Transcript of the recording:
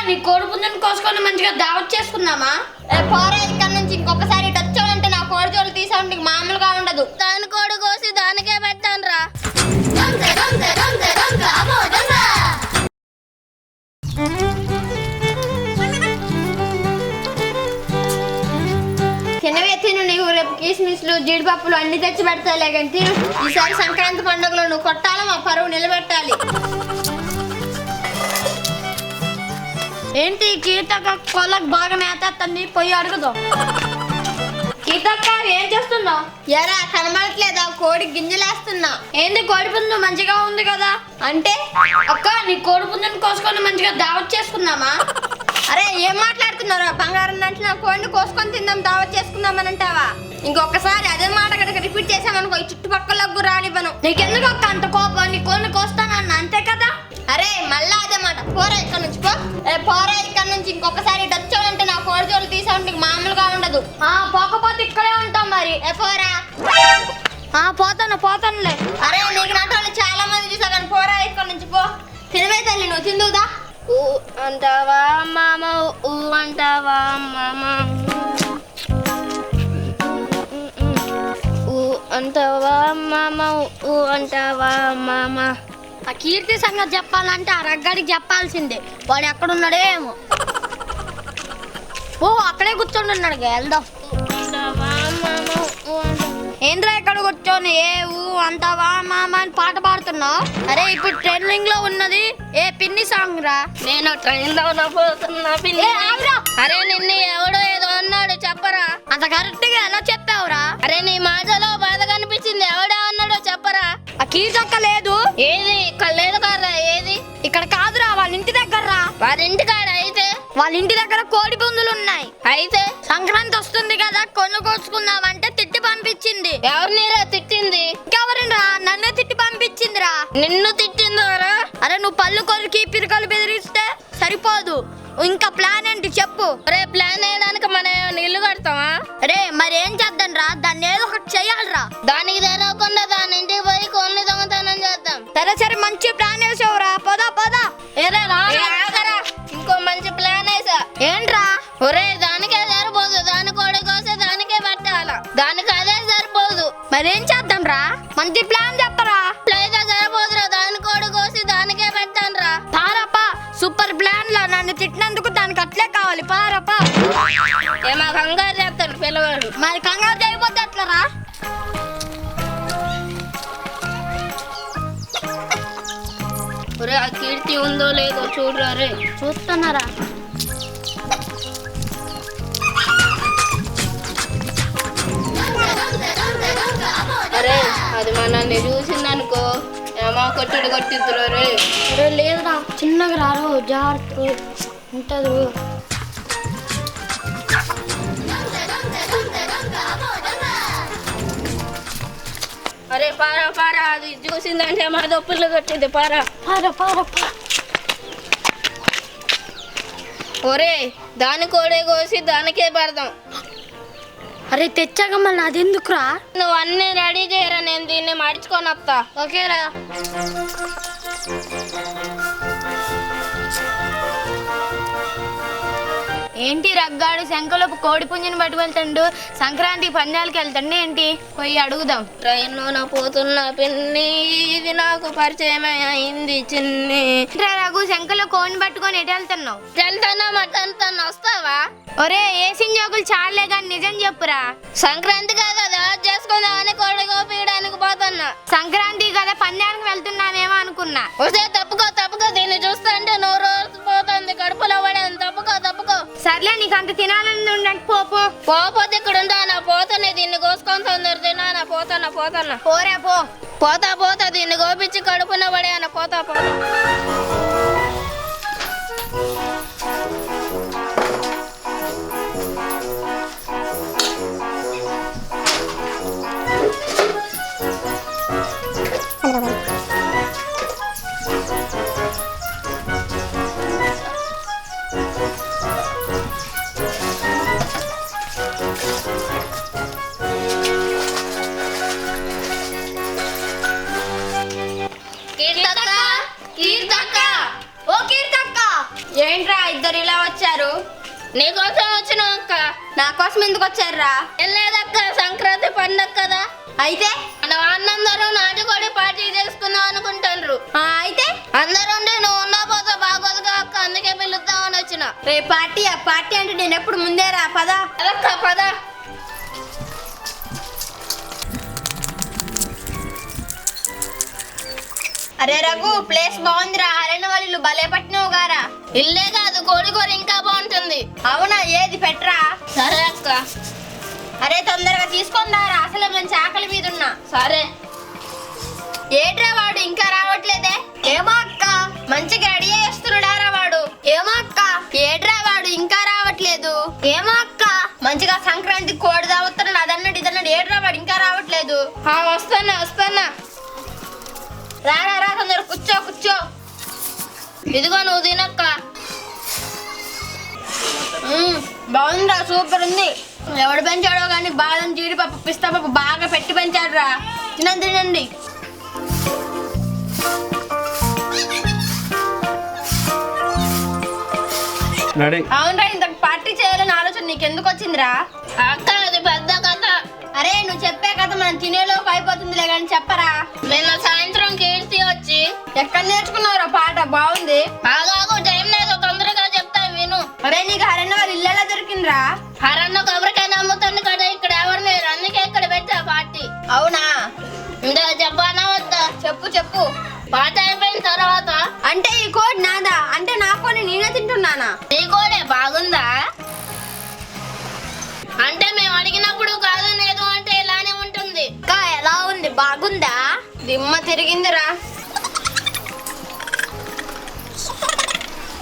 నీ కోడి పుంజుని కోసుకొని మంచిగా దావత్ చేసుకుందామా? పోరా ఇక్కడ నుంచి. ఇంకొకసారి ఇటు వచ్చావంటే నా కోడి జోలు తీసావు నీకు మామూలుగా ఉండదు. దాని కోడి కోసి దానికే పెట్టాను రా. తినవే తిను. నీకు రేపు కిస్మిస్లు జీడిపప్పులు అన్ని తెచ్చి పెడతాలే కానీ తిను. ఈసారి సంక్రాంతి పండుగలో నువ్వు కొట్టాలి, మా పరువు నిలబెట్టాలి. ఏంటి కీర్తక్క కోళ్ళకి బాగా మేతేస్తుంది, పోయి అడుగుదాం. కీర్తక్క ఏం చేస్తున్నావు? ఎరా కనబడట్లేదా? కోడి గింజలేస్తున్నా. ఏంది కోడి పుంజు మంచిగా ఉంది కదా అంటే అక్క, నీ కోడి పుంజుని కోసుకొని మంచిగా దావత్ చేసుకుందామా? అరే ఏం మాట్లాడుతున్నారా? బంగారం అంటే నా కోడిని కోసుకొని తిందాం, దావత్ చేసుకుందామని అంటావా? ఇంకొకసారి అదే మాట కనుక రిపీట్ చేసామనుకో ఈ చుట్టుపక్కలకు రానివ్వను. నీకెందుకు అక్క అంత కోపం? నీ కోడిని కోస్తానన్న అంతే కదా. అరే మళ్ళా అదే మాట. పోరా ఇక్కడ నుంచి పో. పోరా ఇక్కడ నుంచి. ఇంకొకసారి ఇటు వచ్చావంటే నా కోడి జోలు తీసావు నీకు మామూలుగా ఉండదు. పోకపోతే ఇక్కడే ఉంటాం మరి. పోరా. పోతానులే. అరే నీకు నాటోళ్ళు చాలా మంది చూసా కానీ పోరా ఇక్కడ నుంచి పో. తినవే తల్లి నువ్వు తిందుదా. ఊ అంటావా మామ, ఊ అంటావా మామ, ఊ అంటావా మామ, ఊ అంటావా మామ. ఆ కీర్తి సంగతి చెప్పాలంటే ఆ రగ్గాడికి చెప్పాల్సిందే. వాడు ఎక్కడున్నాడో ఏమో. అక్కడే కూర్చొని ఉన్నాడు. వెళ్దాం. ఏంద్రా ఎక్కడ కూర్చొని ఏ ఊ అంటావా మామ అని పాట పాడుతున్నావు? అరే ఇప్పుడు ట్రెండింగ్ లో ఉన్నది ఏ పిన్ని సాంగ్ రా. నేను ట్రైన్ లో పోతున్నా పిన్ని. అరే నిన్ను ఎవడో ఏదో అన్నాడు చెప్పరా. అంత కరెక్ట్ గా ఎలా చెప్పావురా? అరే నీ మాటలో బాధ కనిపించింది. ఎవడో అన్నాడో చెప్పరా. ఆ కీర్తక్క లేదు. ఏది ఇక్కడ లేదు కదా. ఏది ఇక్కడ కాదురా, వాళ్ళ ఇంటి దగ్గర రా. వారి ఇంటి కాడ అయితే వాళ్ళ ఇంటి దగ్గర కోడి పుంజులు ఉన్నాయి. అయితే సంక్రాంతి వస్తుంది కదా, కొను కోసుకుందామంటే తిట్టి పంపించింది. ఎవరినిరా తిట్టింది? ఇంకెవరిరా? నన్నే తిట్టి పంపించిందిరా. నిన్ను తిట్టిందోరా? అరే నువ్వు పళ్ళు కొరికి పిరికలు బెదిరిస్తే సరిపోదు. ఇంకా ప్లాన్ ఏంటి చెప్పు. రే ప్లాన్ వేయడానికి మనం ఇల్లు కడతామా? రే మరేం చేద్దాం రా? దాన్ని ఏదో ఒకటి చెయ్యాలరా. దానికి తెలవకుండా దాని ఇంటికి పోయి కొన్ని దొంగతనం చేద్దాం. సరే మంచి ప్లాన్ వేసావురా. పోదా. ఇంకో మంచి ప్లాన్ వేసా. ఏంట్రా? ఒరే దానికే సరిపోదు. దాని కోడి కోసే దానికే పెట్టాల. దానికి అదే సరిపోదు. మరేం చేద్దాం రా? మంచి ప్లాన్ చెప్పరా. అయితే సరిపోదురా. దాని కోడి కోసి దానికే పెట్టాను రా. పారపా, సూపర్ ప్లాన్ లా. నన్ను తిట్టినందుకు దానికి అట్లే కావాలి. పారపా. ఏమో కంగారు చేస్తాడు పిల్లవాడు. మరి కంగారు చేయబోద్ది అట్లా రా. ఒరే ఆ కీర్తి ఉందో లేదో చూడరా. రే చూస్తున్నారా? అరే అది మనల్ని చూసిందనుకో ఏమో కొట్టిద్దురు. రే లేదురా, చిన్నగా రారు, జాగ్రత్త ఉంటది. అరే పారా అది చూసిందంటే మా దొప్పులు కొట్టింది. పారా. ఒరే దాని కోడే కోసి దానికే పడదాం. అరే తెచ్చాక మళ్ళీ అది ఎందుకురా? నువ్వు అన్ని రెడీ చేయరా, నేను దీన్ని మడుచుకొని వస్తా. ఓకేరా. ఏంటి రగ్గాడు శంఖలోపు కోడి పుంజుని పట్టుకెళ్తాడు, సంక్రాంతి పందాలకి వెళ్తాడు ఏంటి? పోయి అడుగుదాం. ట్రైన్లోన పోతున్న పిన్ని ఇది నాకు పరిచయం అయింది చిన్ని. రఘు శంఖలో కోడిని పట్టుకొని ఎటు వెళ్తున్నావు? వెళ్తానా వస్తావా? ఒరే ఏసిన జోకులు చాలే కానీ నిజం చెప్పురా. సంక్రాంతి కదా చేసుకుందామని కోడి గోపీయడానికి పోతున్నా. సంక్రాంతి కదా పందానికి వెళ్తున్నామేమో అనుకున్నా. వస్తే తప్పుకో దీన్ని చూస్తా అంటే నోరు పోతుంది, కడుపులో పడేది. తప్పుకో. సర్లే నీకు అంత తినాలని ఉండకు. పోతే ఇక్కడ ఉంటానా? పోతానే దీన్ని కోసుకొని తొందర తినానా? పోతానా. పోరా పో. పోతా దీన్ని గోపించి కడుపున పడేనా? పోతా. కీర్తక్క ఏంట్రా ఇద్దరు ఇలా వచ్చారు? నీకోసం వచ్చిన అక్క. నా కోసం ఎందుకు వచ్చారురా? ఏం లేదక్క, సంక్రాంతి పండగ కదా. అయితే మన వాళ్ళందరూ నాటుకోడి పార్టీ చేసుకుందాం అనుకుంటారు. అయితే అందరూ నువ్వు ఉండకపోతే బాగోదుగా అక్క, అందుకే పిలుద్దామని వచ్చిన. రే పార్టీ ఆ పార్టీ అంటే నేను ఎప్పుడు ముందేరా. పదా అదక్క పద. అరే రఘు, ప్లేస్ బాగుందిరా. అరేన వాళ్ళు భలే పట్టినవు గారా. ఇల్లే కాదు, కోడి కూర ఇంకా బాగుంటుంది. అవునా, ఏది పెట్టరా. సరే అక్క. అరే తొందరగా తీసుకొని రారా, అసలు మంచి ఆకలి మీద ఉన్నా. సరే. ఏట్రా వాడు ఇంకా రావట్లేదే? ఏమో అక్క, మంచిగా రెడీ చేస్తున్నాడారా వాడు? ఏమో అక్క, ఏట్రా వాడు ఇంకా రావట్లేదు? ఏమో అక్క, మంచిగా సంక్రాంతి కోడి తాగుతున్నాడు, అదన్నాడు ఇదన్నాడు. ఏట్రా వాడు ఇంకా రావట్లేదు? వస్తానా. రా తొందర కూర్చో. ఇదిగో నువ్వు తినక్క. బాగుందిరా, సూపర్ ఉంది. ఎవడు పెంచాడో కానీ బాదం జీడిపప్పు పిస్తా పప్పు బాగా పెట్టి పెంచాడు రా. తినండి. అవునరా, ఇంత పార్టీ చేయాలని ఆలోచన నీకెందుకు వచ్చిందిరా? అక్క అది పెద్ద కథ. అరే నువ్వు చెప్పే కదా మనం తినేలోపు అయిపోతుందిలే కానీ చెప్పరా. నిన్న సాయంత్రం కీర్తి వచ్చి. ఎక్కడ నేర్చుకున్నావురా పాట? బాగుంది. ఆగాగు, టైం లేదు, తొందరగా చెప్తా విను. అరే నీకు హరన్న వాళ్ళ ఇల్లు ఎలా దొరికిందిరా? హరన్న కొబ్బరికాయ నమ్ముతుంది కదా, ఇక్కడ ఎవరు లేరు, అందుకే ఇక్కడ పెట్టా పార్టీ. అవునా, ఇంకా చెప్పానా వద్దా? చెప్పు. పాట అయిపోయిన తర్వాత అంటే ఈ కోడ్ నాదా? అంటే నా కోడి నేనే తింటున్నానా? నీ కోడే బాగుందా? అంటే మేము అడిగినప్పుడు కాదు లేదు అంటే ఇలానే ఉంటుంది. ఇంకా ఎలా ఉంది? బాగుందా? దిమ్మ తిరిగిందిరా.